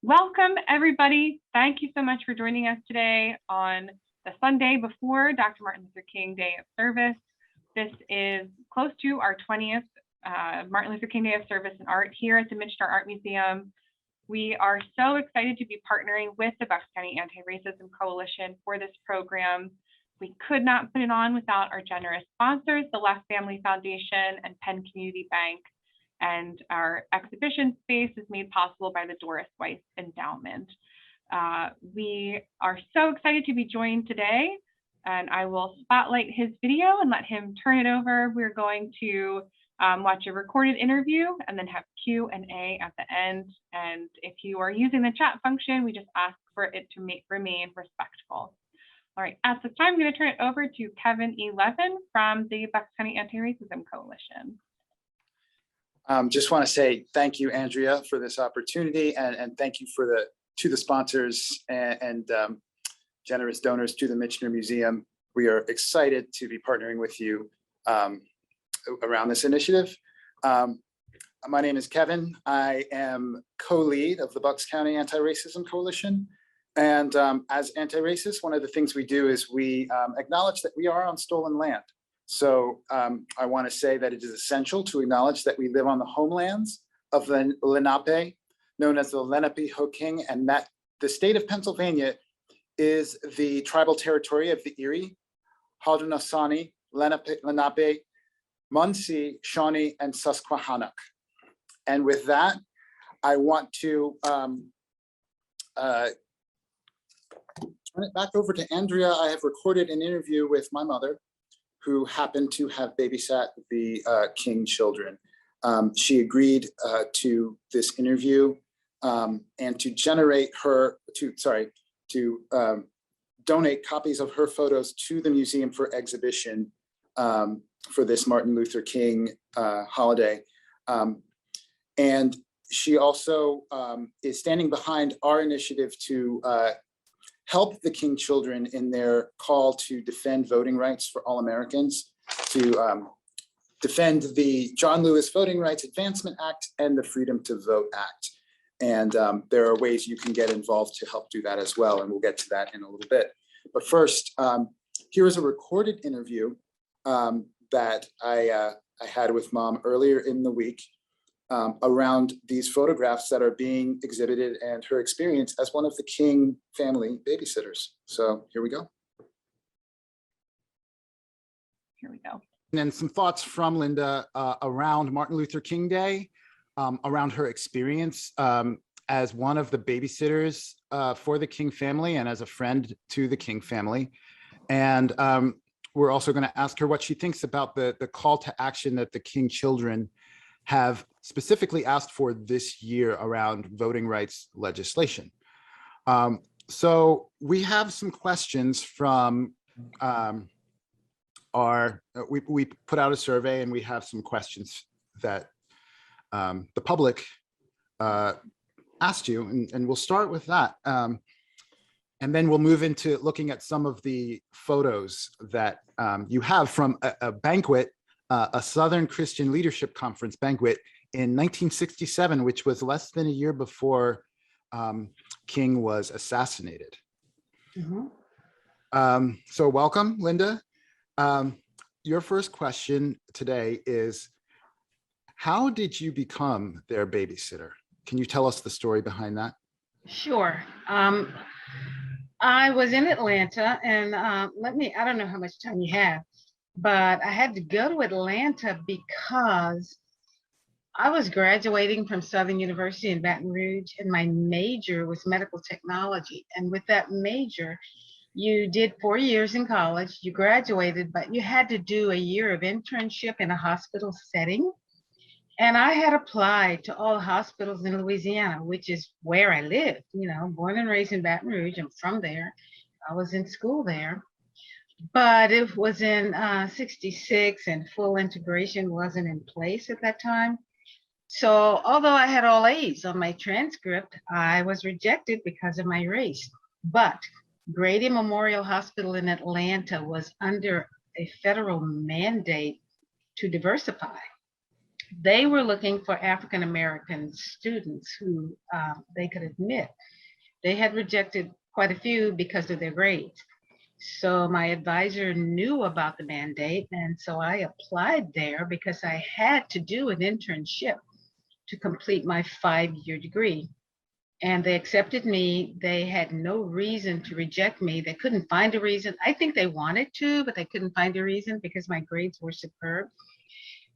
Welcome, everybody. Thank you so much for joining us today on the Sunday before Dr. Martin Luther King Day of Service. This is close to our 20th Martin Luther King Day of Service and Art here at the Michener Art Museum. We are so excited to be partnering with the Bucks County Anti-Racism Coalition for this program. We could not put it on without our generous sponsors, the Left Family Foundation and Penn Community Bank. And our exhibition space is made possible by the Doris Weiss Endowment. We are so excited to be joined today, and I will spotlight his video and let him turn it over. We're going to watch a recorded interview and then have Q&A at the end. And if you are using the chat function, we just ask for it to remain respectful. All right, at this time, I'm going to turn it over to Kevin E. Levin from the Bucks County Anti-Racism Coalition. Just want to say thank you, Andrea, for this opportunity, and thank you to the sponsors and generous donors to the Michener Museum. We are excited to be partnering with you around this initiative. My name is Kevin. I am co-lead of the Bucks County Anti-Racism Coalition. And as anti-racist, one of the things we do is we acknowledge that we are on stolen land. So I want to say that it is essential to acknowledge that we live on the homelands of the Lenape, known as the Lenape-Hoking, and that the state of Pennsylvania is the tribal territory of the Erie, Haudenosaunee, Lenape, Munsee, Shawnee, and Susquehannock. And with that, I want to turn it back over to Andrea. I have recorded an interview with my mother, who happened to have babysat the King children. She agreed to this interview and to donate copies of her photos to the museum for exhibition for this Martin Luther King holiday. And she also is standing behind our initiative to help the King children in their call to defend voting rights for all Americans, to defend the John Lewis Voting Rights Advancement Act and the Freedom to Vote Act. And there are ways you can get involved to help do that as well, and we'll get to that in a little bit. But first, here is a recorded interview that I had with Mom earlier in the week around these photographs that are being exhibited and her experience as one of the King family babysitters. So here we go. Here we go. And some thoughts from Linda around Martin Luther King Day, around her experience as one of the babysitters for the King family and as a friend to the King family. And we're also going to ask her what she thinks about the call to action that the King children have specifically asked for this year around voting rights legislation. So we have some questions from we put out a survey, and we have some questions that the public asked you, and we'll start with that. And then we'll move into looking at some of the photos that you have from a banquet, a Southern Christian Leadership Conference banquet in 1967, which was less than a year before King was assassinated. Mm-hmm. So welcome, Linda. Your first question today is, how did you become their babysitter? Can you tell us the story behind that? Sure. I was in Atlanta, and I don't know how much time you have, but I had to go to Atlanta because I was graduating from Southern University in Baton Rouge, and my major was medical technology. And with that major, you did 4 years in college, you graduated, but you had to do a year of internship in a hospital setting. And I had applied to all the hospitals in Louisiana, which is where I lived, born and raised in Baton Rouge. I'm from there. I was in school there. But it was in 66, and full integration wasn't in place at that time. So although I had all A's on my transcript, I was rejected because of my race. But Grady Memorial Hospital in Atlanta was under a federal mandate to diversify. They were looking for African American students who they could admit. They had rejected quite a few because of their grades. So my advisor knew about the mandate, and so I applied there because I had to do an internship to complete my 5-year degree. And they accepted me. They had no reason to reject me. They couldn't find a reason. I think they wanted to, but they couldn't find a reason because my grades were superb.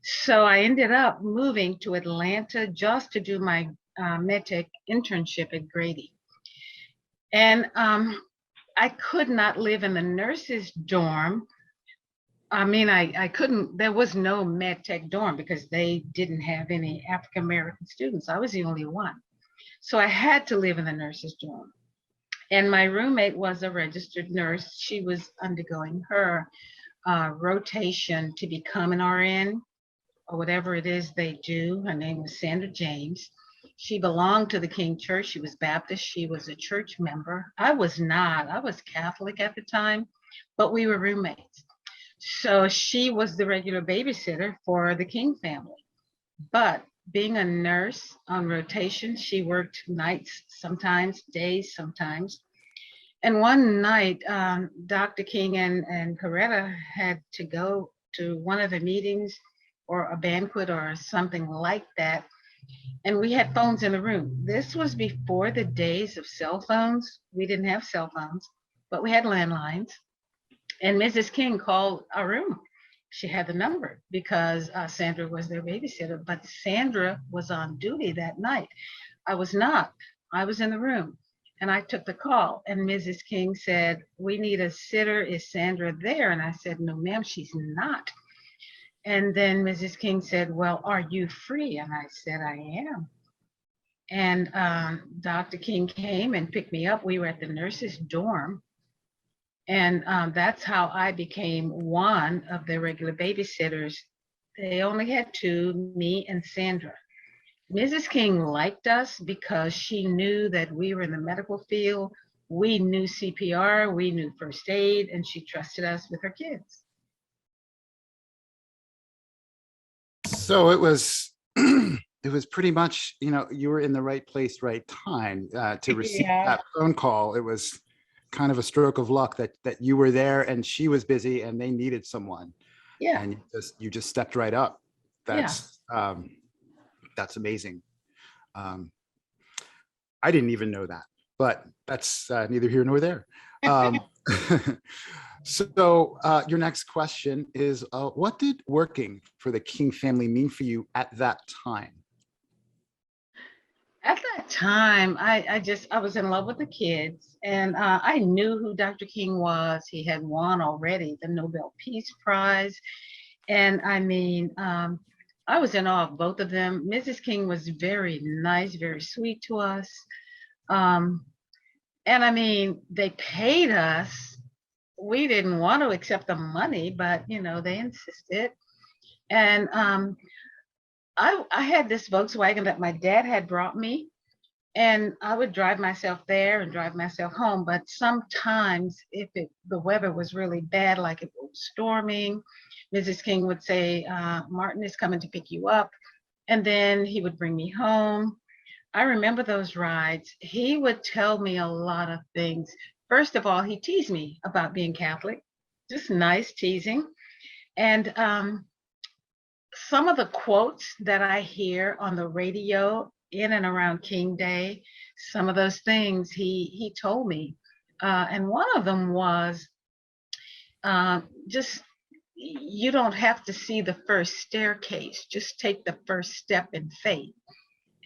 So I ended up moving to Atlanta just to do my medtech internship at Grady. And I could not live in the nurses' dorm. I mean, I couldn't, there was no med tech dorm because they didn't have any African American students. I was the only one. So I had to live in the nurses' dorm. And my roommate was a registered nurse. She was undergoing her rotation to become an RN or whatever it is they do. Her name was Sandra James. She belonged to the King Church. She was Baptist. She was a church member. I was not. I was Catholic at the time, but we were roommates. So she was the regular babysitter for the King family. But being a nurse on rotation, she worked nights sometimes, days sometimes. And one night, Dr. King and Coretta had to go to one of the meetings or a banquet or something like that. And we had phones in the room. This was before the days of cell phones. We didn't have cell phones, but we had landlines. And Mrs. King called our room. She had the number because Sandra was their babysitter, but Sandra was on duty that night. I was not. I was in the room and I took the call and Mrs. King said, "We need a sitter. Is Sandra there?" And I said, "No, ma'am, she's not." And then Mrs. King said, "Well, are you free?" And I said, "I am." And Dr. King came and picked me up. We were at the nurses' dorm. And that's how I became one of the regular babysitters. They only had two, me and Sandra. Mrs. King liked us because she knew that we were in the medical field. We knew CPR, we knew first aid, and she trusted us with her kids. So it was, it was pretty much, you know, you were in the right place, right time to receive that phone call. It was kind of a stroke of luck that you were there and she was busy and they needed someone. Yeah. And you just stepped right up. That's amazing. I didn't even know that, but that's neither here nor there. So your next question is, what did working for the King family mean for you at that time? At that time, I was in love with the kids, and I knew who Dr. King was. He had won already the Nobel Peace Prize. And I mean, I was in awe of both of them. Mrs. King was very nice, very sweet to us. And I mean, they paid us. We didn't want to accept the money, but you know, they insisted. And I had this Volkswagen that my dad had brought me, and I would drive myself there and drive myself home. But sometimes if the weather was really bad, like if it was storming, Mrs. King would say, "Martin is coming to pick you up." And then he would bring me home. I remember those rides. He would tell me a lot of things. First of all, he teased me about being Catholic, just nice teasing. And some of the quotes that I hear on the radio in and around King Day, some of those things he told me. And one of them was just, you don't have to see the first staircase, just take the first step in faith.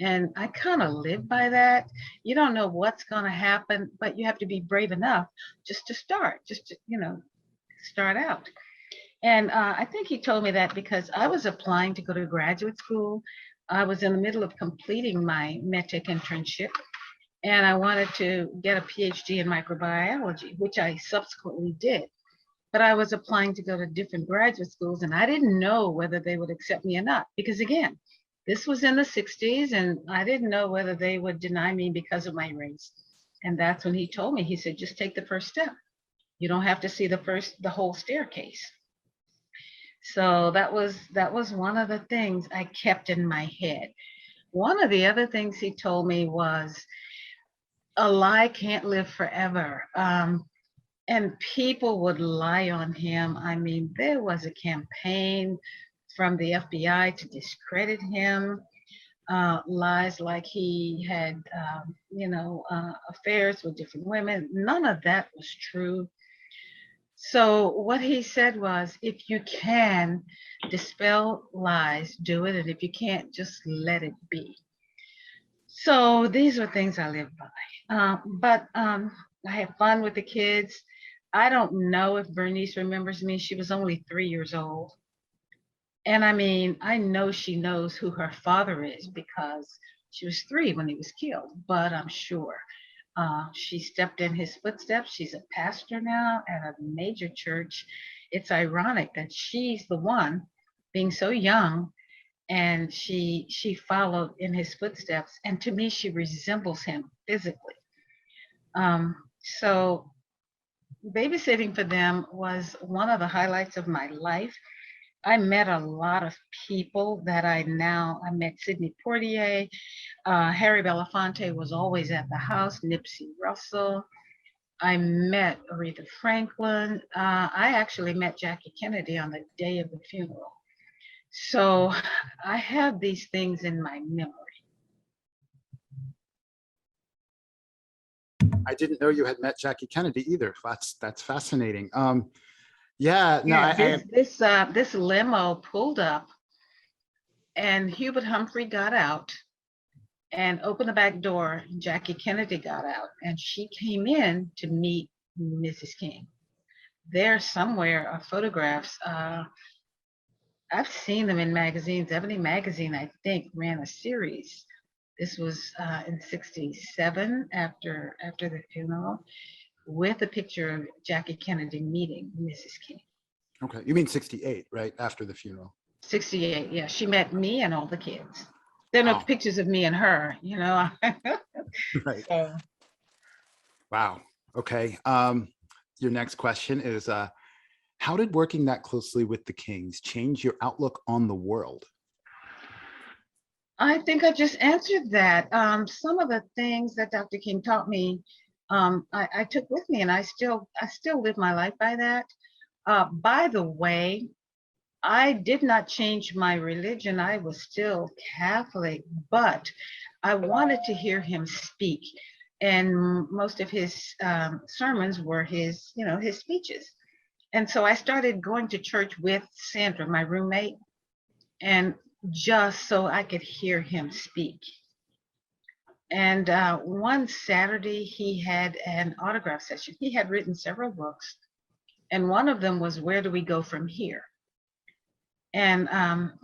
And I kind of live by that. You don't know what's going to happen, but you have to be brave enough just to start, just to, you know, start out. And I think he told me that because I was applying to go to graduate school. I was in the middle of completing my medtech internship, and I wanted to get a PhD in microbiology, which I subsequently did. But I was applying to go to different graduate schools, and I didn't know whether they would accept me or not. Because again, this was in the 60s, and I didn't know whether they would deny me because of my race. And that's when he told me, he said, just take the first step. You don't have to see the whole staircase. So that was one of the things I kept in my head. One of the other things he told me was a lie can't live forever. And people would lie on him. I mean, there was a campaign from the FBI to discredit him. Lies like he had, affairs with different women. None of that was true. So what he said was, if you can dispel lies, do it. And if you can't, just let it be. So these were things I live by. But I have fun with the kids. I don't know if Bernice remembers me. She was only 3 years old. And I mean, I know she knows who her father is because she was 3 when he was killed, but I'm sure she stepped in his footsteps. She's a pastor now at a major church. It's ironic that she's the one being so young and she followed in his footsteps. And to me, she resembles him physically. So babysitting for them was one of the highlights of my life. I met a lot of people that I met Sidney Poitier, Harry Belafonte was always at the house, Nipsey Russell. I met Aretha Franklin. I actually met Jackie Kennedy on the day of the funeral. So I have these things in my memory. I didn't know you had met Jackie Kennedy either. That's fascinating. Yeah, no, Yeah, this limo pulled up and Hubert Humphrey got out and opened the back door. Jackie Kennedy got out and she came in to meet Mrs. King. There somewhere are photographs. I've seen them in magazines. Ebony Magazine, I think, ran a series. This was in '67 after the funeral, with a picture of Jackie Kennedy meeting Mrs. King. okay. You mean 68, right? After the funeral. 68, yeah. She met me and all the kids. There are no Wow. pictures of me and her, you know. Right. So, Wow. Okay. Your next question is, how did working that closely with the Kings change your outlook on the world? I think I just answered that. Some of the things that Dr. King taught me, I took with me, and I still live my life by that. By the way, I did not change my religion. I was still Catholic, but I wanted to hear him speak, and most of his sermons were his speeches. And so I started going to church with Sandra, my roommate, and just so I could hear him speak. And one Saturday, he had an autograph session. He had written several books, and one of them was Where Do We Go From Here? And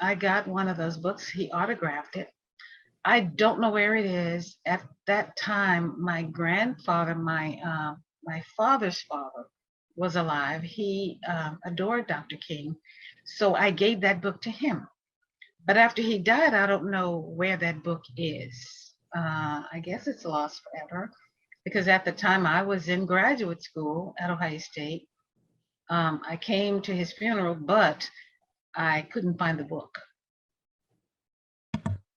I got one of those books. He autographed it. I don't know where it is. At that time, my grandfather, my father's father, was alive. He adored Dr. King. So I gave that book to him. But after he died, I don't know where that book is. I guess it's lost forever because at the time I was in graduate school at Ohio State. I came to his funeral, but I couldn't find the book.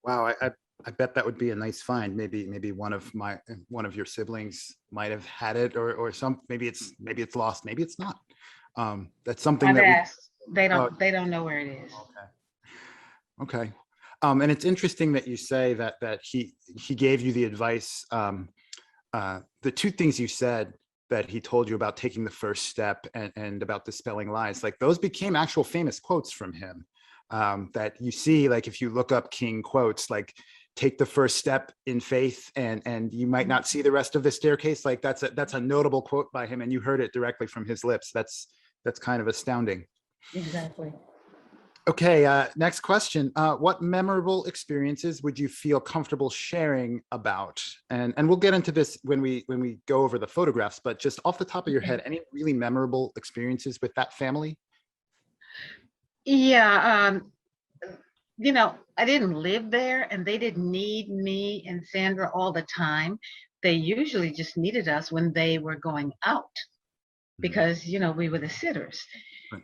Wow. I bet that would be a nice find. Maybe one of your siblings might have had it, or maybe it's lost. Maybe it's not. That's something I've that asked. They don't know where it is. Okay. And it's interesting that you say that he gave you the advice. The two things you said that he told you about taking the first step and about dispelling lies, like those became actual famous quotes from him. That you see, like if you look up King quotes, like take the first step in faith and you might not see the rest of the staircase. Like that's a notable quote by him, and you heard it directly from his lips. That's kind of astounding. Exactly. Okay, next question. What memorable experiences would you feel comfortable sharing about? And we'll get into this when we go over the photographs, but just off the top of your head, any really memorable experiences with that family? Yeah, I didn't live there and they didn't need me and Sandra all the time. They usually just needed us when they were going out because, we were the sitters. Right.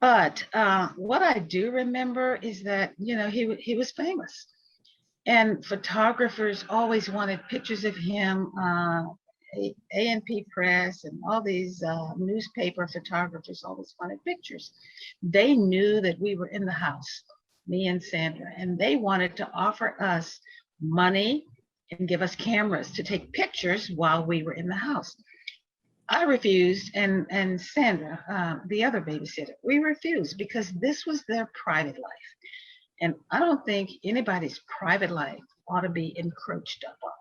But what I do remember is that, you know, he was famous, and photographers always wanted pictures of him. A&P Press and all these newspaper photographers always wanted pictures. They knew that we were in the house, me and Sandra, and they wanted to offer us money and give us cameras to take pictures while we were in the house. I refused, and Sandra, the other babysitter, we refused because this was their private life. And I don't think anybody's private life ought to be encroached upon.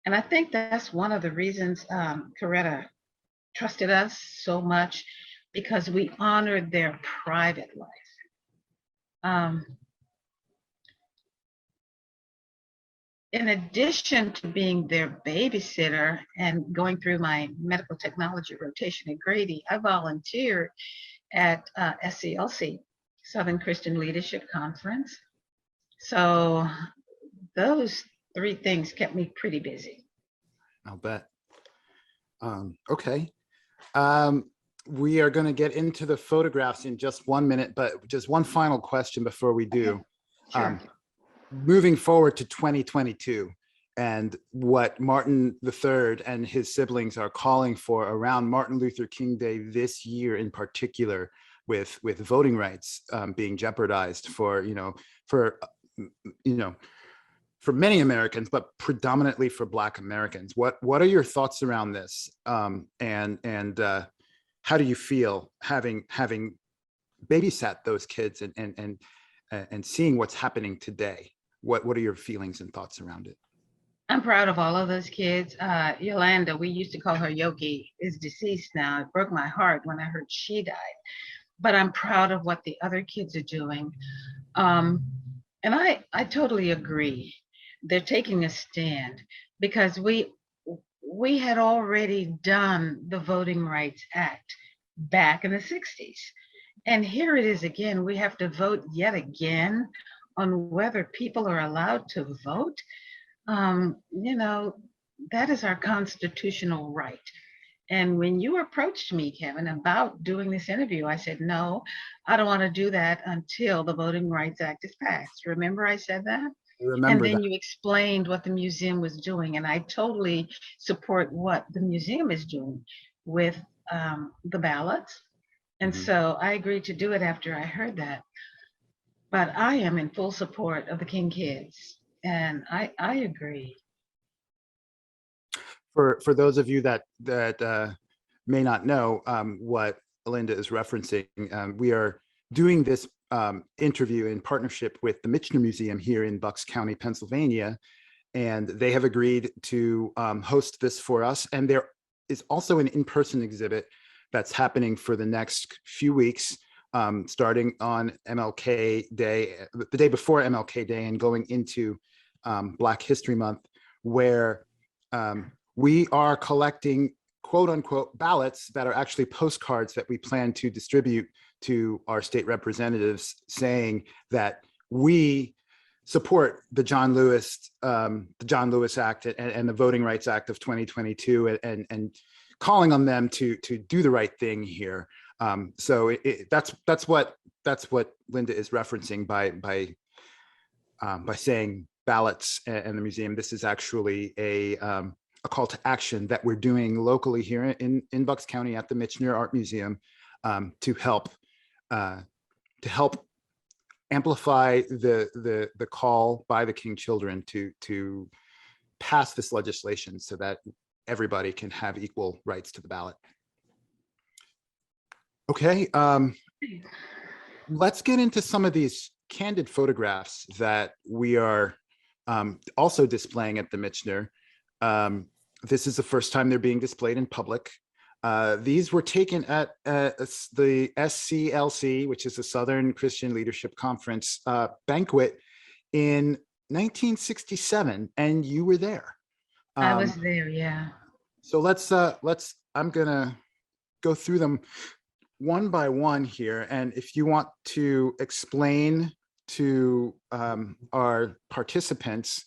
And I think that's one of the reasons Coretta trusted us so much, because we honored their private life. In addition to being their babysitter and going through my medical technology rotation at Grady, I volunteered at SCLC, Southern Christian Leadership Conference. So those three things kept me pretty busy. I'll bet. Okay. We are going to get into the photographs in just 1 minute, but just one final question before we do. Sure. Moving forward to 2022 and what Martin III and his siblings are calling for around Martin Luther King Day this year in particular, with voting rights being jeopardized for many Americans, but predominantly for Black Americans. What are your thoughts around this? And how do you feel having babysat those kids and seeing what's happening today? What are your feelings and thoughts around it? I'm proud of all of those kids. Yolanda, we used to call her Yogi, is deceased now. It broke my heart when I heard she died. But I'm proud of what the other kids are doing. And I totally agree. They're taking a stand because we had already done the Voting Rights Act back in the 60s. And here it is again. We have to vote yet again on whether people are allowed to vote. You know, that is our constitutional right. And when you approached me, Kevin, about doing this interview, I said, no, I don't want to do that until the Voting Rights Act is passed. Remember I said that? I remember and then that. you explained what the museum was doing. And I totally support what the museum is doing with the ballots. And so I agreed to do it after I heard that. But I am in full support of the King kids. And I agree. For those of you that may not know what Linda is referencing, we are doing this interview in partnership with the Michener Museum here in Bucks County, Pennsylvania, and they have agreed to host this for us. And there is also an in-person exhibit that's happening for the next few weeks, starting on MLK Day, the day before MLK Day, and going into Black History Month, where we are collecting quote unquote ballots that are actually postcards that we plan to distribute to our state representatives, saying that we support the John Lewis Act and the Voting Rights Act of 2022, and calling on them to do the right thing here. So that's what Linda is referencing by saying ballots and the museum. This is actually a call to action that we're doing locally here in Bucks County at the Michener Art Museum to help amplify the call by the King children to pass this legislation so that everybody can have equal rights to the ballot. Okay, let's get into some of these candid photographs that we are also displaying at the Michener. This is the first time they're being displayed in public. These were taken at the SCLC, which is the Southern Christian Leadership Conference banquet in 1967, and you were there. I was there, yeah. So I'm gonna go through them one by one here, and if you want to explain to our participants,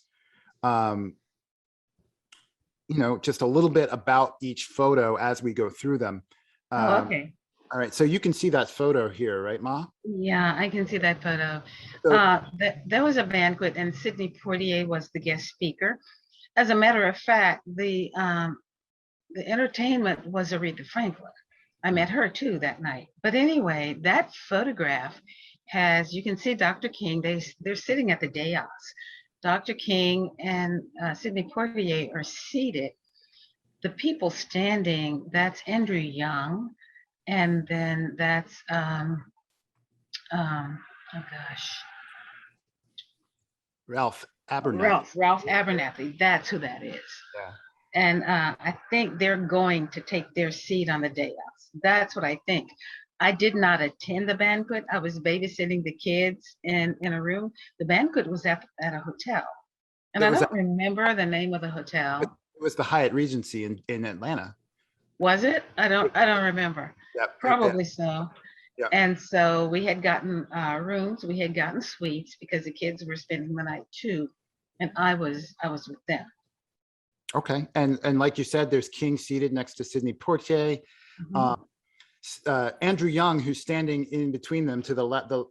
just a little bit about each photo as we go through them. Okay. All right, so you can see that photo here, right, Ma? Yeah, I can see that photo. So There was a banquet and Sidney Poitier was the guest speaker. As a matter of fact, the entertainment was Aretha Franklin. I met her too that night. But anyway, that photograph has, you can see Dr. King, they're sitting at the dais. Dr. King and Sidney Poitier are seated. The people standing, that's Andrew Young, and then that's, oh gosh, Ralph Abernathy. Ralph Abernathy, that's who that is. Yeah. And I think they're going to take their seat on the dais. That's what I think. I did not attend the banquet. I was babysitting the kids in a room. The banquet was at a hotel. And I don't remember the name of the hotel. It was the Hyatt Regency in Atlanta. Was it? I don't remember. Yep. Probably so. Yeah. And so we had gotten rooms, we had gotten suites because the kids were spending the night too. And I was with them. Okay, and like you said, there's King seated next to Sidney Poitier. Andrew Young, who's standing in between them to the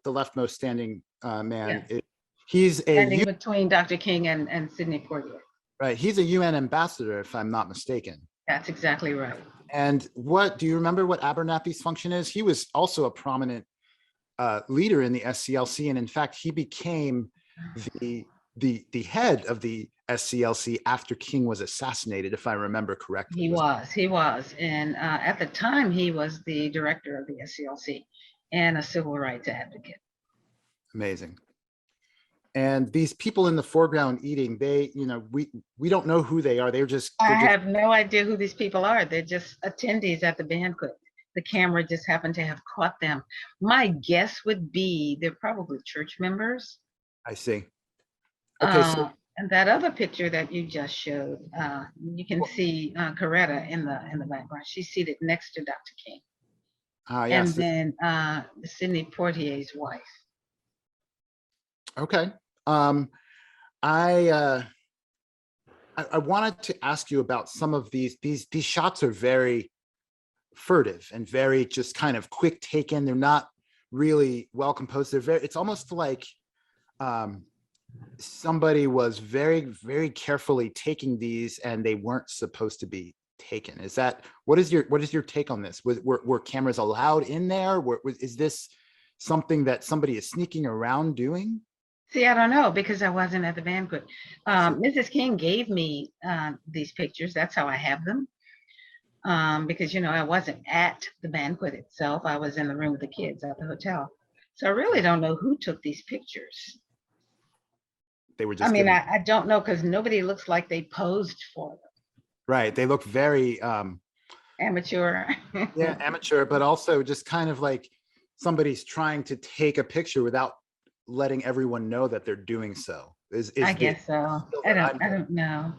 leftmost standing man. Yes. He's standing between Dr. King and Sidney Poitier. Right, he's a UN ambassador, if I'm not mistaken. That's exactly right. And do you remember what Abernathy's function is? He was also a prominent leader in the SCLC, and in fact, he became the head of the SCLC after King was assassinated, if I remember correctly. He was. And at the time, he was the director of the SCLC and a civil rights advocate. Amazing. And these people in the foreground eating, we don't know who they are. I have no idea who these people are. They're just attendees at the banquet. The camera just happened to have caught them. My guess would be they're probably church members. I see. Okay, and that other picture that you just showed, you can see Coretta in the background. She's seated next to Dr. King. Yes. And then Sidney Poitier's wife. Okay. I wanted to ask you about some of these shots are very furtive and very just kind of quick taken. They're not really well composed. It's almost like somebody was very, very carefully taking these and they weren't supposed to be taken. What is your take on this? Were cameras allowed in there? Is this something that somebody is sneaking around doing? See, I don't know because I wasn't at the banquet. Mrs. King gave me these pictures. That's how I have them. Because, I wasn't at the banquet itself. I was in the room with the kids at the hotel. So I really don't know who took these pictures. They were just, I don't know because nobody looks like they posed for them. Right. They look very amateur. Yeah, amateur, but also just kind of like somebody's trying to take a picture without letting everyone know that they're doing so. I guess so. I don't know.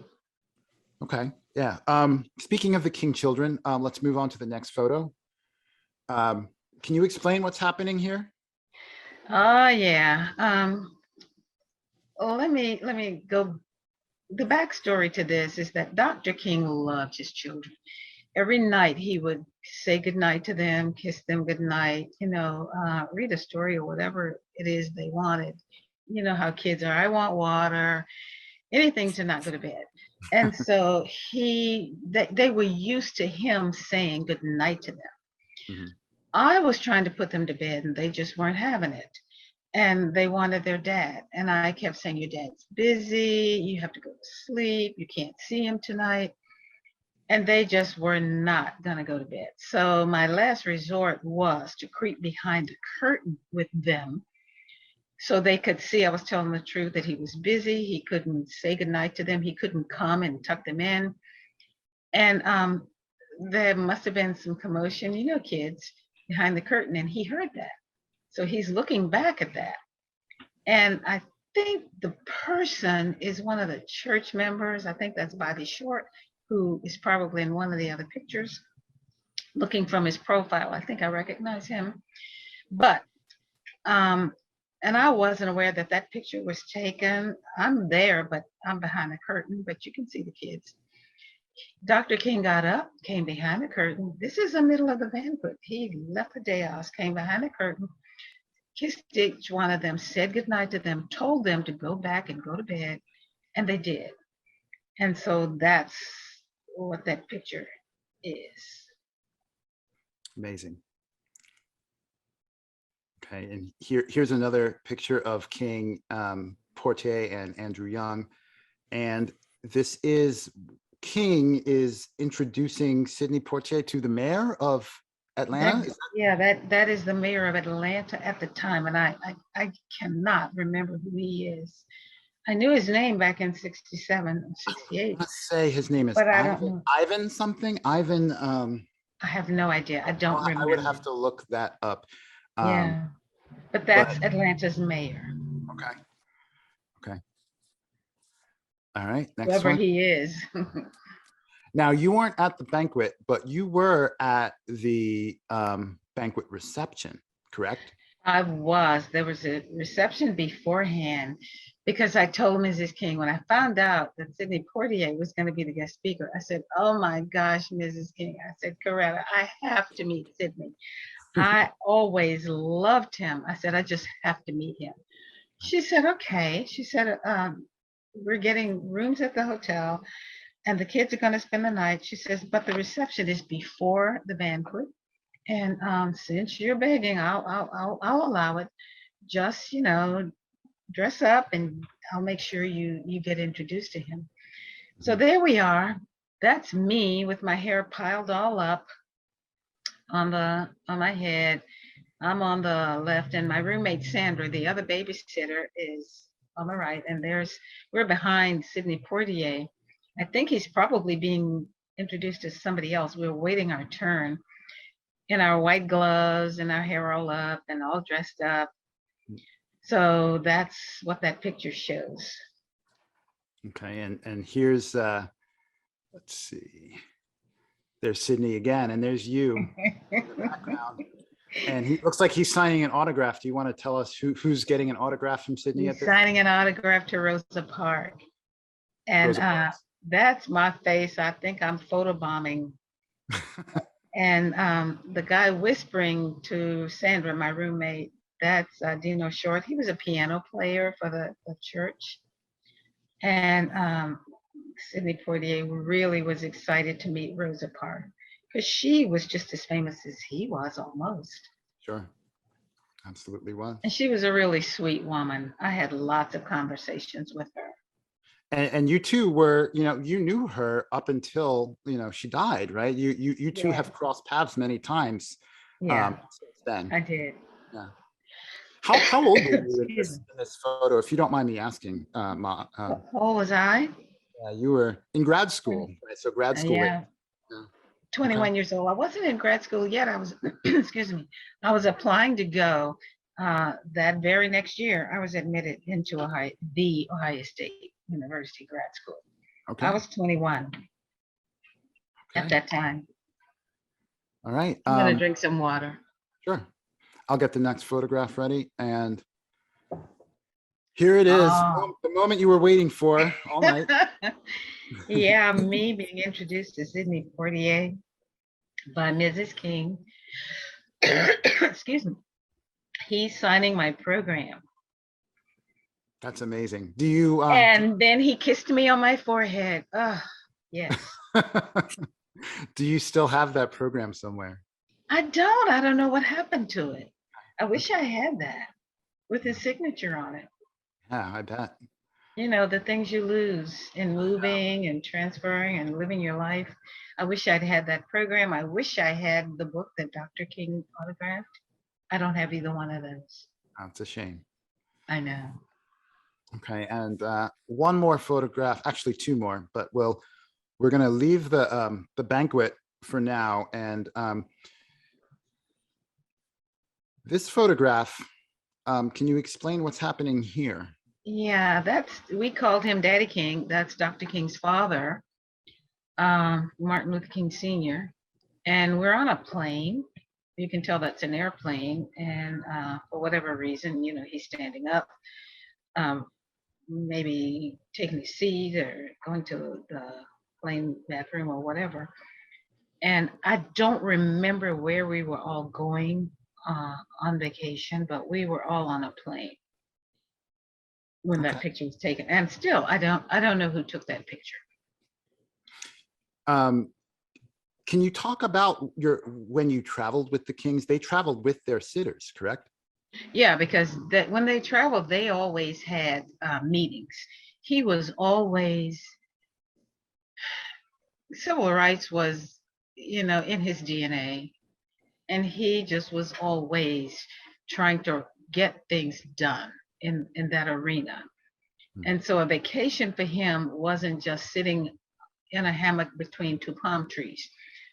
Okay. Yeah. Speaking of the King children, let's move on to the next photo. Can you explain what's happening here? Oh yeah. Let me go. The backstory to this is that Dr. King loved his children. Every night he would say goodnight to them, kiss them goodnight, read a story or whatever it is they wanted. You know how kids are. I want water, anything to not go to bed. And so they were used to him saying goodnight to them. Mm-hmm. I was trying to put them to bed and they just weren't having it. And they wanted their dad. And I kept saying, your dad's busy, you have to go to sleep, you can't see him tonight. And they just were not gonna go to bed. So my last resort was to creep behind the curtain with them so they could see I was telling the truth, that he was busy, he couldn't say goodnight to them, he couldn't come and tuck them in. And there must have been some commotion, kids behind the curtain, and he heard that. So he's looking back at that. And I think the person is one of the church members. I think that's Bobby Short, who is probably in one of the other pictures. Looking from his profile, I think I recognize him. But, and I wasn't aware that that picture was taken. I'm there, but I'm behind the curtain, but you can see the kids. Dr. King got up, came behind the curtain. This is the middle of the banquet. He left the dais, came behind the curtain, kissed each one of them, said goodnight to them, told them to go back and go to bed, and they did. And so that's what that picture is. Amazing. Okay, and here's another picture of King Portier and Andrew Young. And this is King is introducing Sidney Portier to the mayor of Atlanta. That is the mayor of Atlanta at the time, and I cannot remember who he is. I knew his name back in 67, 68. Let's say his name is But I don't know. Ivan something. Ivan. I have no idea. I don't remember. I would have to look that up. Yeah, but that's Atlanta's mayor. Okay. Okay. All right. Next Whoever one. he is. Now, you weren't at the banquet, but you were at the banquet reception, correct? I was. There was a reception beforehand because I told Mrs. King when I found out that Sidney Portier was going to be the guest speaker, I said, "Oh my gosh, Mrs. King." I said, "Coretta, I have to meet Sidney. I always loved him." I said, "I just have to meet him." She said, "Okay." She said, "We're getting rooms at the hotel and the kids are going to spend the night." She says, "But the reception is before the banquet. And since you're begging, I'll allow it. Just, dress up and I'll make sure you get introduced to him." So there we are. That's me with my hair piled all up on my head. I'm on the left, and my roommate Sandra, the other babysitter, is on the right. And we're behind Sidney Portier. I think he's probably being introduced as somebody else. We're waiting our turn in our white gloves and our hair all up and all dressed up. So that's what that picture shows. Okay, and here's let's see. There's Sidney again, and there's you in the background. And he looks like he's signing an autograph. Do you want to tell us who's getting an autograph from Sidney? He's signing an autograph to Rosa Parks. And Rosa Parks. That's my face. I think I'm photobombing. And the guy whispering to Sandra, my roommate, that's Dino Short. He was a piano player for the church. And Sidney Portier really was excited to meet Rosa Parks because she was just as famous as he was almost. Sure. Absolutely was. And she was a really sweet woman. I had lots of conversations with her. And you two were, you knew her up until, she died, right? You two have crossed paths many times. Yeah, since then. I did. Yeah. How old were you in this photo, if you don't mind me asking, Ma? How old was I? Yeah, you were in grad school, right? So grad school. Yeah. 21 years old. I wasn't in grad school yet. I was, excuse me, I was applying to go. That very next year, I was admitted into the Ohio State University grad school. Okay. I was 21 at that time. All right. I'm gonna drink some water. Sure. I'll get the next photograph ready, and here it is. The moment you were waiting for all night. Yeah, me being introduced to Sidney Portier by Mrs. King. Excuse me. He's signing my program. That's amazing. Do you? And then he kissed me on my forehead. Oh, yes. Do you still have that program somewhere? I don't know what happened to it. I wish I had that with his signature on it. Yeah, I bet. The things you lose in moving and transferring and living your life. I wish I'd had that program. I wish I had the book that Dr. King autographed. I don't have either one of those. That's a shame. I know. Okay, and one more photograph, actually two more, but we're going to leave the banquet for now. And this photograph, can you explain what's happening here? Yeah, we called him Daddy King. That's Dr. King's father, Martin Luther King Sr. And we're on a plane. You can tell that's an airplane. And for whatever reason, he's standing up, maybe taking a seat or going to the plane bathroom or whatever. And I don't remember where we were all going on vacation, but we were all on a plane when Okay. that picture was taken. And still, I don't know who took that picture. Can you talk about when you traveled with the Kings? They traveled with their sitters, correct? Yeah, because when they traveled, they always had meetings. He was always, civil rights was, in his DNA, and he just was always trying to get things done in that arena. And so a vacation for him wasn't just sitting in a hammock between two palm trees.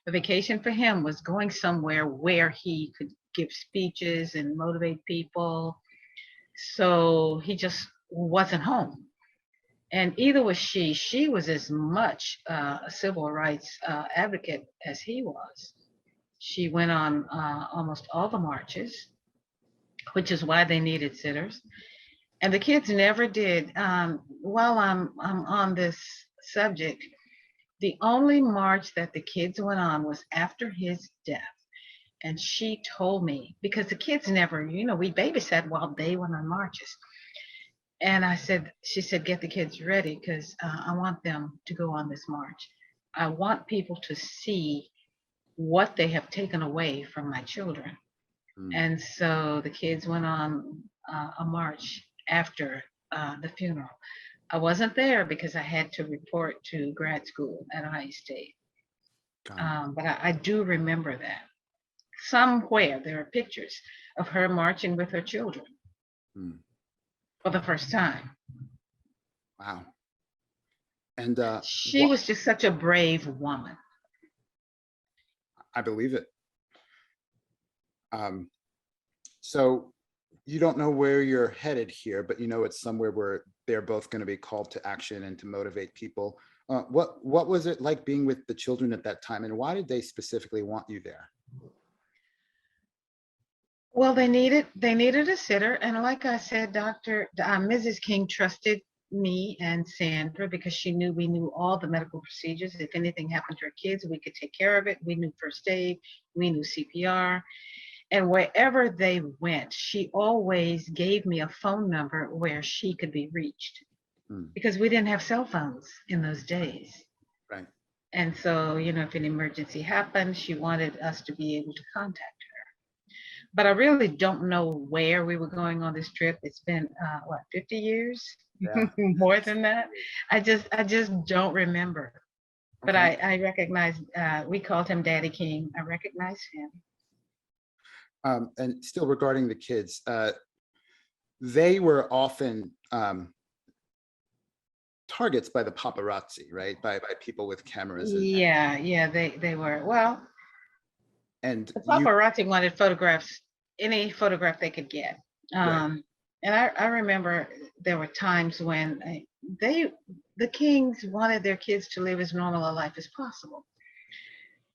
A vacation for him was going somewhere where he could give speeches and motivate people. So he just wasn't home. And either was she was as much a civil rights advocate as he was. She went on almost all the marches, which is why they needed sitters. And the kids never did. While I'm on this subject, the only march that the kids went on was after his death. And she told me, because the kids never, we babysat while they went on marches. And she said, get the kids ready because I want them to go on this march. I want people to see what they have taken away from my children. And so the kids went on a march after the funeral. I wasn't there because I had to report to grad school at Ohio State. But I do remember that. Somewhere there are pictures of her marching with her children for the first time. Wow. And she was just such a brave woman. I believe it. So you don't know where you're headed here, but it's somewhere where they're both going to be called to action and to motivate people. What was it like being with the children at that time, and why did they specifically want you there? Well, they needed a sitter, and like I said, Mrs. King trusted me and Sandra because she knew we knew all the medical procedures. If anything happened to her kids, we could take care of it. We knew first aid, we knew CPR. And wherever they went, she always gave me a phone number where she could be reached because we didn't have cell phones in those days. Right. And so, if an emergency happened, she wanted us to be able to contact her. But I really don't know where we were going on this trip. It's been, 50 years? Yeah. More than that. I just don't remember. But okay. I recognize, we called him Daddy King. I recognize him. And still regarding the kids, they were often targets by the paparazzi, right? By people with cameras. Yeah, they were. Well, and the paparazzi wanted photographs, any photograph they could get. Right. And I remember there were times when the Kings wanted their kids to live as normal a life as possible.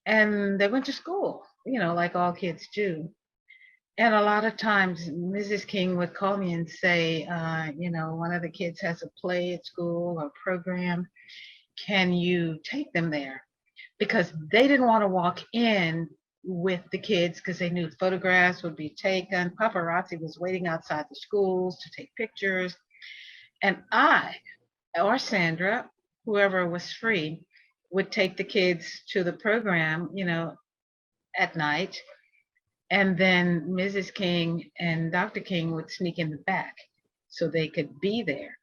And they went to school, like all kids do. And a lot of times Mrs. King would call me and say, one of the kids has a play at school or program. Can you take them there? Because they didn't want to walk in with the kids because they knew photographs would be taken. Paparazzi was waiting outside the schools to take pictures. And I, or Sandra, whoever was free, would take the kids to the program, at night. And then Mrs. King and Dr. King would sneak in the back so they could be there.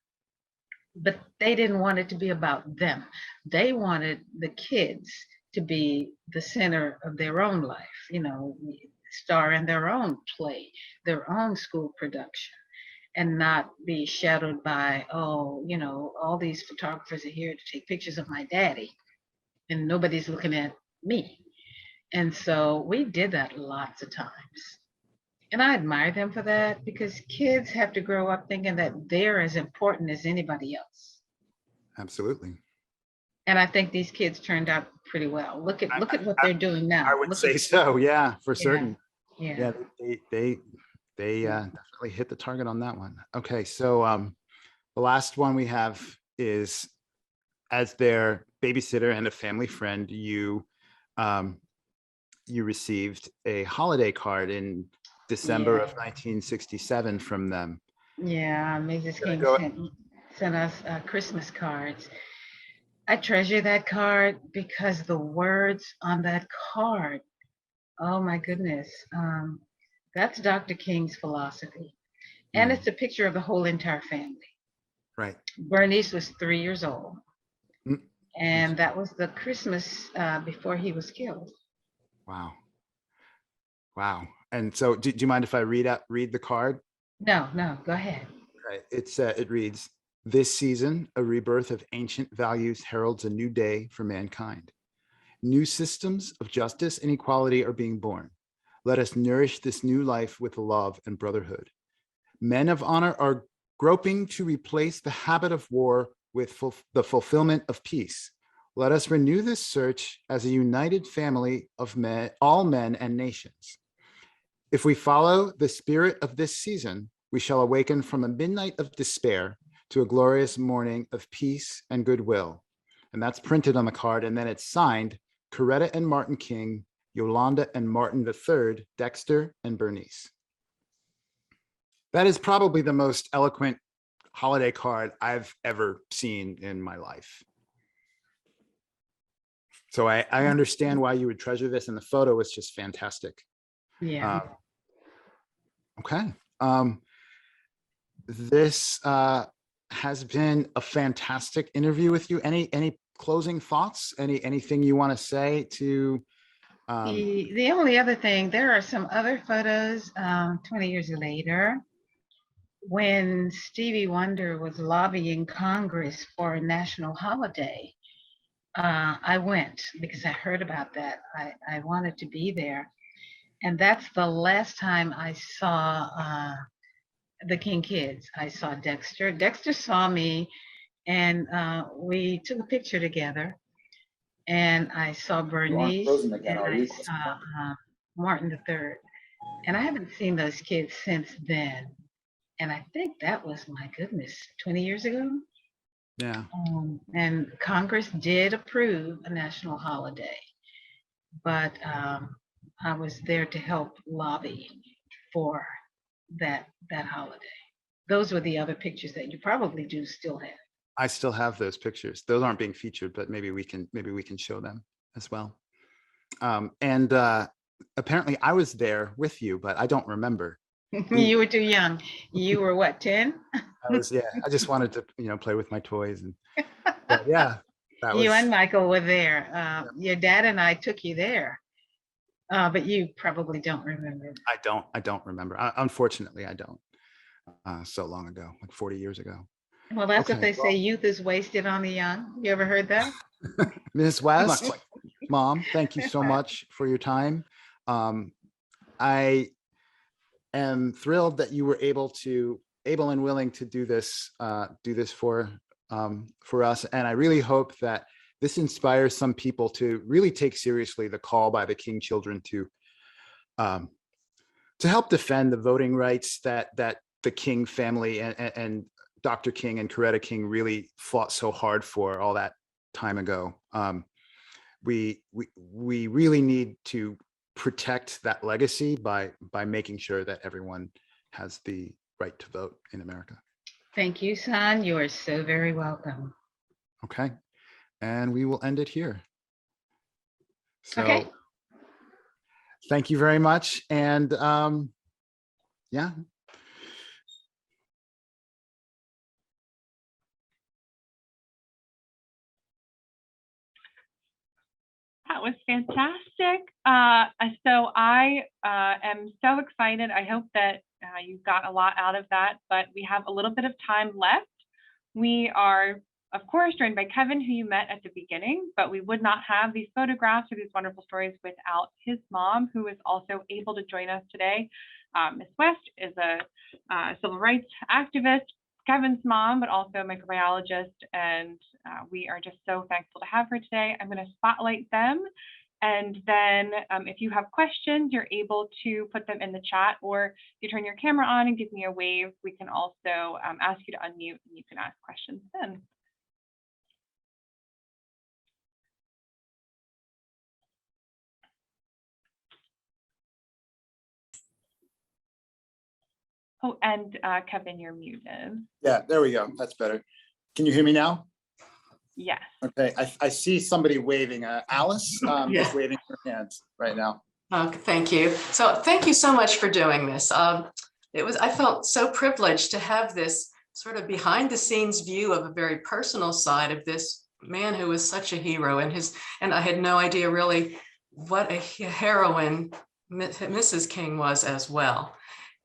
But they didn't want it to be about them. They wanted the kids to be the center of their own life, star in their own play, their own school production, and not be shadowed by, all these photographers are here to take pictures of my daddy and nobody's looking at me. And so we did that lots of times. And I admire them for that because kids have to grow up thinking that they're as important as anybody else. Absolutely. And I think these kids turned out pretty well. Look at what they're doing now. I would say so. Yeah, for certain. Yeah. They definitely hit the target on that one. Okay, so the last one we have is, as their babysitter and a family friend, you you received a holiday card in December of Yeah. 1967 from them. Yeah, Mrs. Can I King go? sent us Christmas cards. I treasure that card because the words on that card, oh my goodness, that's Dr. King's philosophy. And Mm, it's a picture of the whole entire family. right. Bernice was 3 years old, Mm, and that was the Christmas before he was killed. wow. Wow. And so, do you mind if I read the card? No, no, go ahead. Right. It reads, "This season, a rebirth of ancient values heralds a new day for mankind. New systems of justice and equality are being born. Let us nourish this new life with love and brotherhood. Men of honor are groping to replace the habit of war with the fulfillment of peace. Let us renew this search as a united family of men, all men and nations. If we follow the spirit of this season, we shall awaken from a midnight of despair to a glorious morning of peace and goodwill." And that's printed on the card. And then it's signed Coretta and Martin King, Yolanda and Martin III, Dexter and Bernice. That is probably the most eloquent holiday card I've ever seen in my life. So I understand why you would treasure this, and the photo is just fantastic. Yeah. Okay. This has been a fantastic interview with you. Any closing thoughts? Anything you want to say to? The only other thing, there are some other photos 20 years later when Stevie Wonder was lobbying Congress for a national holiday. I went because I heard about that. I wanted to be there. And that's the last time I saw the King kids. I saw Dexter. Dexter saw me, and we took a picture together. And I saw Bernice, and I saw Martin III. And I haven't seen those kids since then. And I think that was, my goodness, 20 years ago. Yeah. And Congress did approve a national holiday, but I was there to help lobby for that holiday. Those were the other pictures that you probably do still have. I still have those pictures. Those aren't being featured, but maybe we can show them as well. And apparently I was there with you, but I don't remember. You were too young. You were what, 10? I just wanted to, play with my toys, and but yeah, that was. You and Michael were there. Your dad and I took you there, but you probably don't remember. I don't remember. Unfortunately, I don't. So long ago, like 40 years ago. Well, that's what Okay, they say. Youth is wasted on the young. You ever heard that? Ms. West, Mom, thank you so much for your time. I am thrilled that you were able and willing to do this for us, and I really hope that this inspires some people to really take seriously the call by the King children to help defend the voting rights that the King family and Dr. King and Coretta King really fought so hard for all that time ago. We really need to protect that legacy by making sure that everyone has the right to vote in America. Thank you, son. You are so very welcome. Okay, and we will end it here. So, okay. Thank you very much, and yeah. That was fantastic. So I am so excited. I hope that you got a lot out of that, but we have a little bit of time left. We are, of course, joined by Kevin, who you met at the beginning, but we would not have these photographs or these wonderful stories without his mom, who is also able to join us today. Ms. West is a civil rights activist, Kevin's mom, but also a microbiologist, and we are just so thankful to have her today. I'm going to spotlight them, and then if you have questions, you're able to put them in the chat, or if you turn your camera on and give me a wave, we can also ask you to unmute and you can ask questions then. Oh, and Kevin, you're muted. Yeah, there we go. That's better. Can you hear me now? Yes. Okay, I see somebody waving. Alice Yeah. is waving her hands right now. Thank you. So thank you so much for doing this. I felt so privileged to have this sort of behind the scenes view of a very personal side of this man who was such a hero, and I had no idea really what a heroine Mrs. King was as well.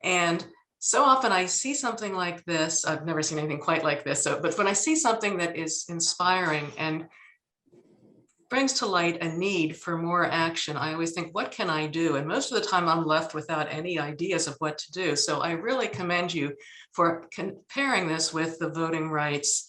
And so often I see something like this. I've never seen anything quite like this. But when I see something that is inspiring and brings to light a need for more action, I always think, what can I do? And most of the time I'm left without any ideas of what to do. So I really commend you for comparing this with the voting rights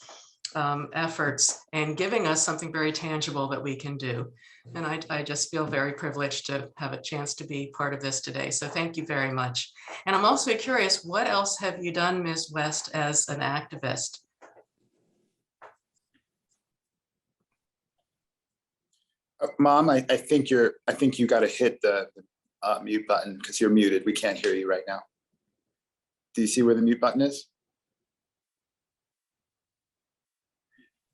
efforts and giving us something very tangible that we can do. And I just feel very privileged to have a chance to be part of this today. So thank you very much. And I'm also curious, what else have you done, Ms. West, as an activist? Mom, I think you got to hit the mute button because you're muted. We can't hear you right now. Do you see where the mute button is?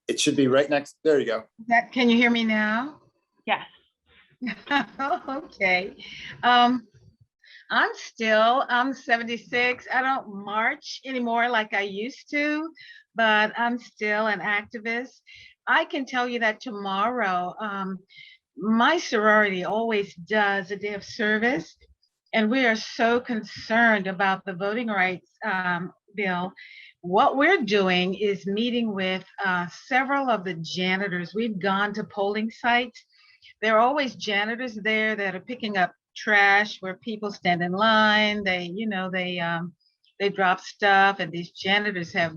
It should be right next. There you go. Can you hear me now? Yes. Okay. I'm 76. I don't march anymore like I used to, but I'm still an activist. I can tell you that tomorrow, my sorority always does a day of service, and we are so concerned about the voting rights bill. What we're doing is meeting with several of the janitors. We've gone to polling sites. There are always janitors there that are picking up trash where people stand in line. They drop stuff, and these janitors have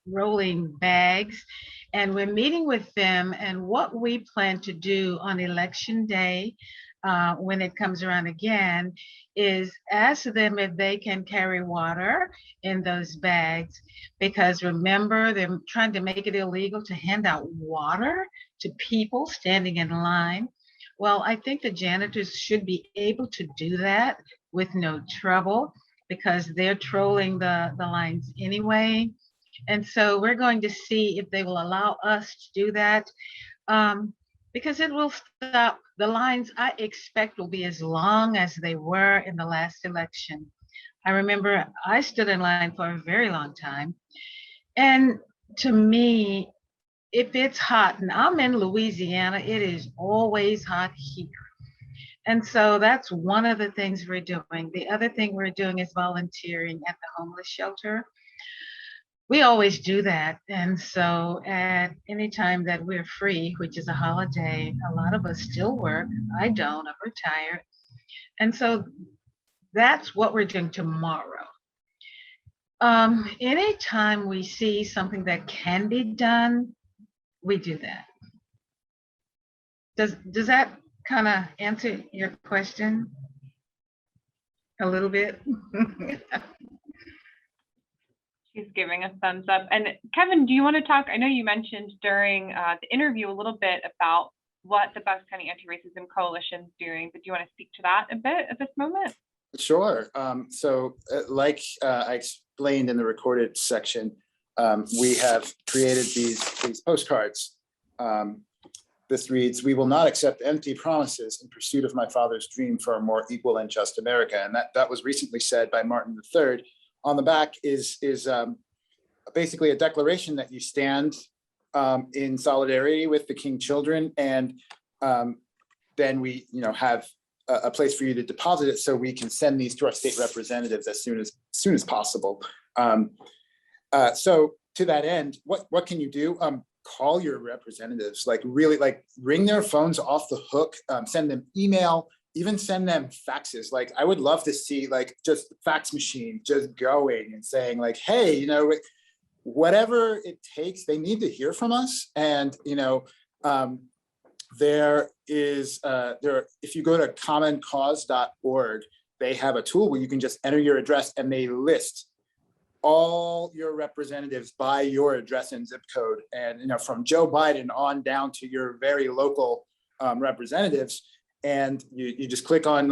rolling bags. And we're meeting with them, and what we plan to do on election day, when it comes around again, is ask them if they can carry water in those bags, because remember, they're trying to make it illegal to hand out water to people standing in line. Well, I think the janitors should be able to do that with no trouble, because they're trolling the lines anyway. And so we're going to see if they will allow us to do that, because it will stop the lines. I expect will be as long as they were in the last election. I remember I stood in line for a very long time. And to me, if it's hot, and I'm in Louisiana, it is always hot here. And so that's one of the things we're doing. The other thing we're doing is volunteering at the homeless shelter. We always do that. And so at any time that we're free, which is a holiday, a lot of us still work. I don't, I'm retired. And so that's what we're doing tomorrow. Anytime we see something that can be done, we do that. Does that kind of answer your question a little bit? She's giving a thumbs up. And Kevin, do you want to talk? I know you mentioned during the interview a little bit about what the Bucks County Anti-Racism Coalition is doing, but do you want to speak to that a bit at this moment? Sure. Like I explained in the recorded section, we have created these postcards. This reads, "We will not accept empty promises in pursuit of my father's dream for a more equal and just America." And that was recently said by Martin III. On the back is basically a declaration that you stand in solidarity with the King children, and then we have a place for you to deposit it so we can send these to our state representatives as soon as possible. So to that end, what can you do? Call your representatives, really ring their phones off the hook, send them email, even send them faxes. I would love to see just the fax machine just going and saying hey, whatever it takes, they need to hear from us. And if you go to commoncause.org, they have a tool where you can just enter your address, and they list all your representatives by your address and zip code, and from Joe Biden on down to your very local representatives. And you just click on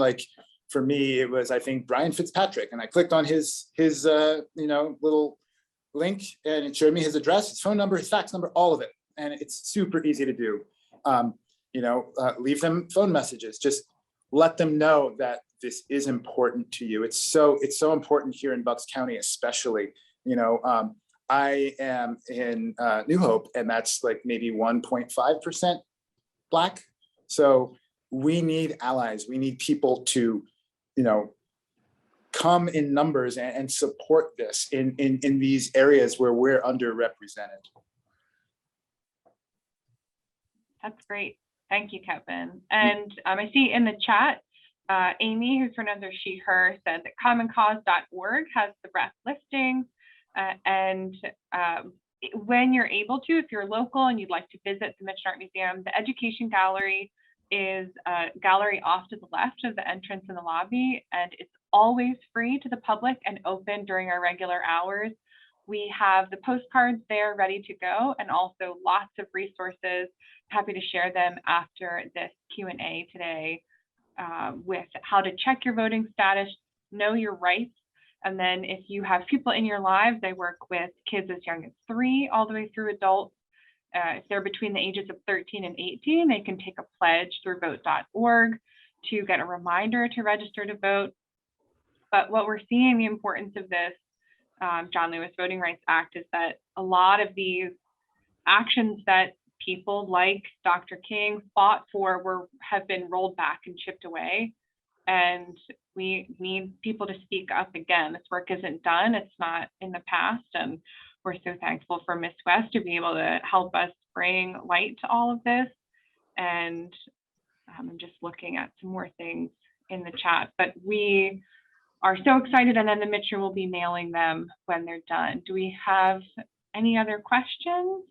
for me, it was, I think, Brian Fitzpatrick, and I clicked on his little link, and it showed me his address, his phone number, his fax number, all of it. And it's super easy to do. Leave them phone messages, just let them know that this is important to you. It's so important here in Bucks County, especially. I am in New Hope, and that's like maybe 1.5% Black. So we need allies. We need people to, come in numbers and support this in these areas where we're underrepresented. That's great. Thank you, Kevin. And I see in the chat, Amy, who's pronounced her, she, her, said that commoncause.org has the breath listings. When you're able to, if you're local and you'd like to visit the Michener Art Museum, the Education Gallery is a gallery off to the left of the entrance in the lobby, and it's always free to the public and open during our regular hours. We have the postcards there ready to go, and also lots of resources. Happy to share them after this Q&A today, with how to check your voting status, know your rights. And then if you have people in your lives, they work with kids as young as 3 all the way through adults. If they're between the ages of 13 and 18, they can take a pledge through vote.org to get a reminder to register to vote. But what we're seeing, the importance of this John Lewis Voting Rights Act, is that a lot of these actions that people like Dr. King fought for have been rolled back and chipped away. And we need people to speak up again. This work isn't done. It's not in the past. And we're so thankful for Miss West to be able to help us bring light to all of this. And I'm just looking at some more things in the chat, but we are so excited. And then the Michener will be mailing them when they're done. Do we have any other questions?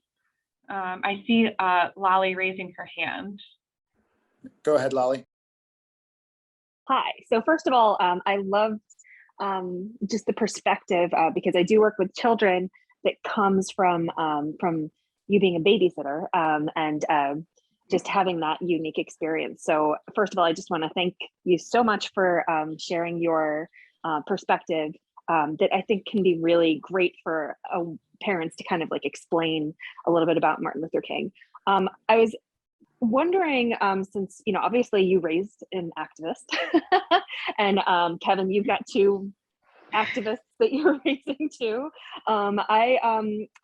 I see Lolly raising her hand. Go ahead, Lolly. Hi. So first of all, I loved just the perspective because I do work with children that comes from you being a babysitter and just having that unique experience. So first of all, I just want to thank you so much for sharing your perspective that I think can be really great for parents to kind of like explain a little bit about Martin Luther King. I was wondering, since, obviously you raised an activist and Kevin, you've got 2 activists that you're raising too. I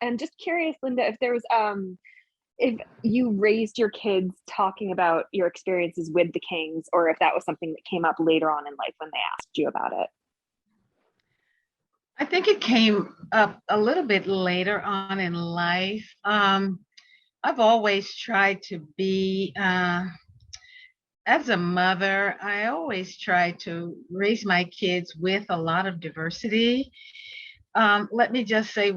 am just curious, Linda, if there was, if you raised your kids talking about your experiences with the Kings, or if that was something that came up later on in life when they asked you about it. I think it came up a little bit later on in life. I've always tried to be, as a mother, I always try to raise my kids with a lot of diversity. Let me just say,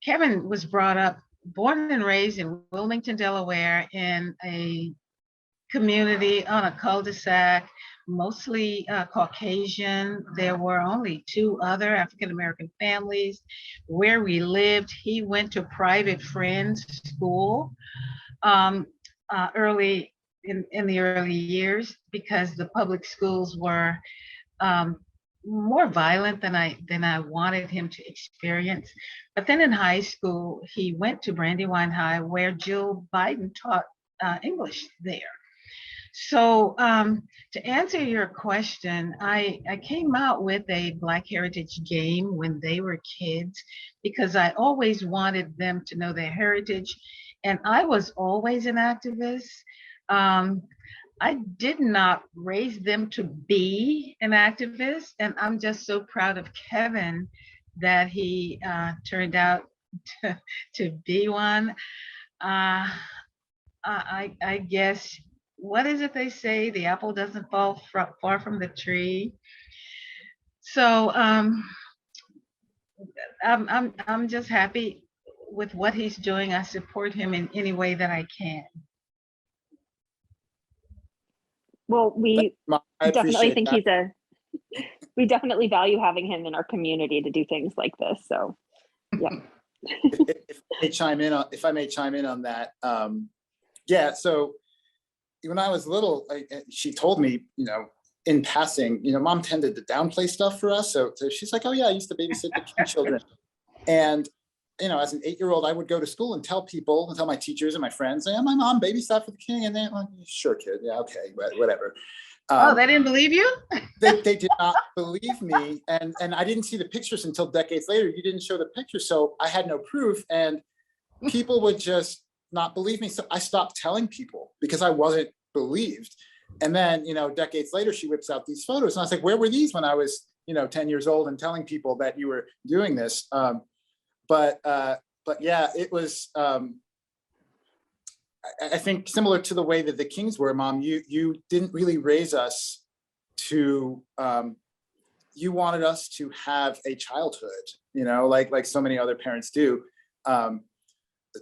Kevin was born and raised in Wilmington, Delaware, in a community on a cul-de-sac, mostly Caucasian. There were only 2 other African-American families where we lived. He went to private friends school early in the early years because the public schools were more violent than I wanted him to experience. But then in high school, he went to Brandywine High, where Jill Biden taught English there. So to answer your question, I came out with a Black Heritage game when they were kids because I always wanted them to know their heritage. And I was always an activist. I did not raise them to be an activist. And I'm just so proud of Kevin that he turned out to be one. I guess, what is it they say? The apple doesn't fall far from the tree. So I'm just happy with what he's doing. I support him in any way that I can. Well, we definitely think that. we definitely value having him in our community to do things like this. So, yeah. If I may chime in on that, yeah. So when I was little, she told me, in passing, mom tended to downplay stuff for us. So she's like, oh yeah, I used to babysit the King children. And, as an 8-year-old, I would go to school and tell my teachers and my friends, yeah, my mom babysat for the King. And they're like, sure, kid. Yeah, okay, whatever. Oh, they didn't believe you? They did not believe me. And I didn't see the pictures until decades later. You didn't show the pictures. So I had no proof. And people would just not believe me. So I stopped telling people because I wasn't believed. And then, decades later, she whips out these photos. And I was like, where were these when I was, 10 years old and telling people that you were doing this? But yeah, it was, I think similar to the way that the Kings were, Mom, you didn't really raise us to, you wanted us to have a childhood, like so many other parents do.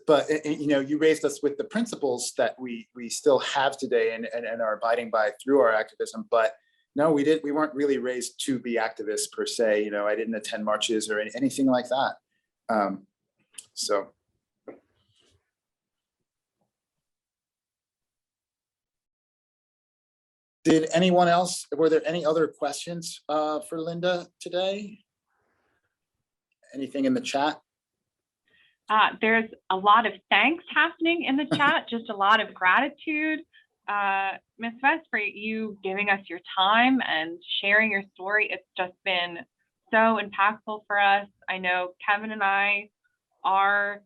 But you raised us with the principles that we still have today and are abiding by through our activism. But no, we weren't really raised to be activists per se. I didn't attend marches or anything like that. So. Did anyone else, were there any other questions for Linda today? Anything in the chat? There's a lot of thanks happening in the chat, just a lot of gratitude. Ms. Vest, for you giving us your time and sharing your story. It's just been so impactful for us. I know Kevin and our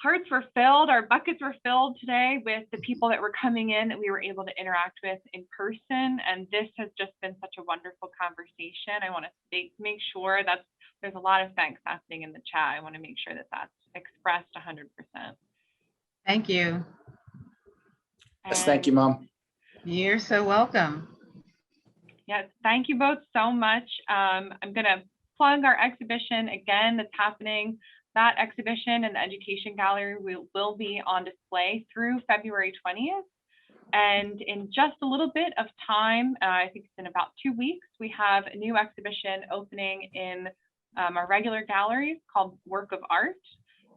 hearts were filled, our buckets were filled today with the people that were coming in that we were able to interact with in person. And this has just been such a wonderful conversation. I want to make sure that there's a lot of thanks happening in the chat. I want to make sure that that's expressed 100%. Thank you. Yes, thank you, Mom. You're so welcome. Yes, thank you both so much. I'm going to plug our exhibition again that's happening. That exhibition and the Education Gallery will be on display through February 20th. And in just a little bit of time, I think it's in about 2 weeks, we have a new exhibition opening in our regular galleries called Work of Art.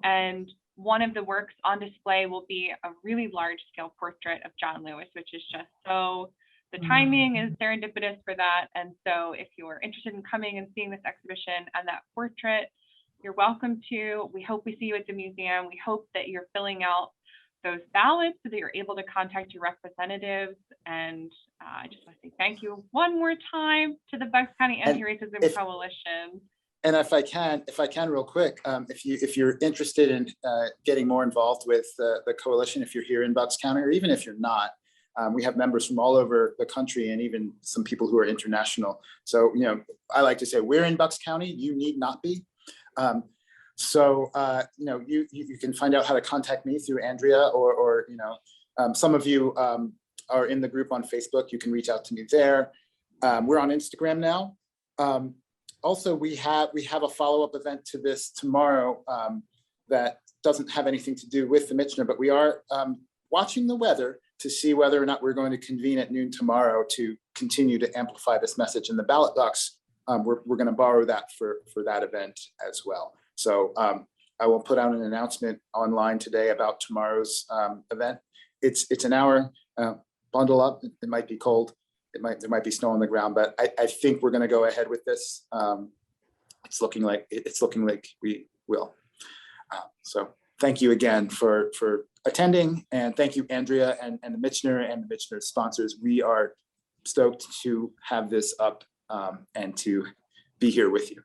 And one of the works on display will be a really large scale portrait of John Lewis, which is just so, the timing is serendipitous for that. And so if you're interested in coming and seeing this exhibition and that portrait, you're welcome to. We hope we see you at the museum. We hope that you're filling out those ballots so that you're able to contact your representatives. And I just want to say thank you one more time to the Bucks County Anti-Racism Coalition. And if I can real quick, if you're interested in getting more involved with the coalition, if you're here in Bucks County, or even if you're not, we have members from all over the country and even some people who are international. So, I like to say we're in Bucks County, you need not be. You can find out how to contact me through Andrea or some of you are in the group on Facebook. You can reach out to me there. We're on Instagram now. Also, we have a follow-up event to this tomorrow that doesn't have anything to do with the Michener, but we are watching the weather to see whether or not we're going to convene at noon tomorrow to continue to amplify this message in the ballot box. We're going to borrow that for that event as well. So I will put out an announcement online today about tomorrow's event. It's an hour. Bundle up. It might be cold. There might be snow on the ground, but I think we're going to go ahead with this. It's looking like we will. So thank you again for attending, and thank you, Andrea and the Michener sponsors. We are stoked to have this up and to be here with you.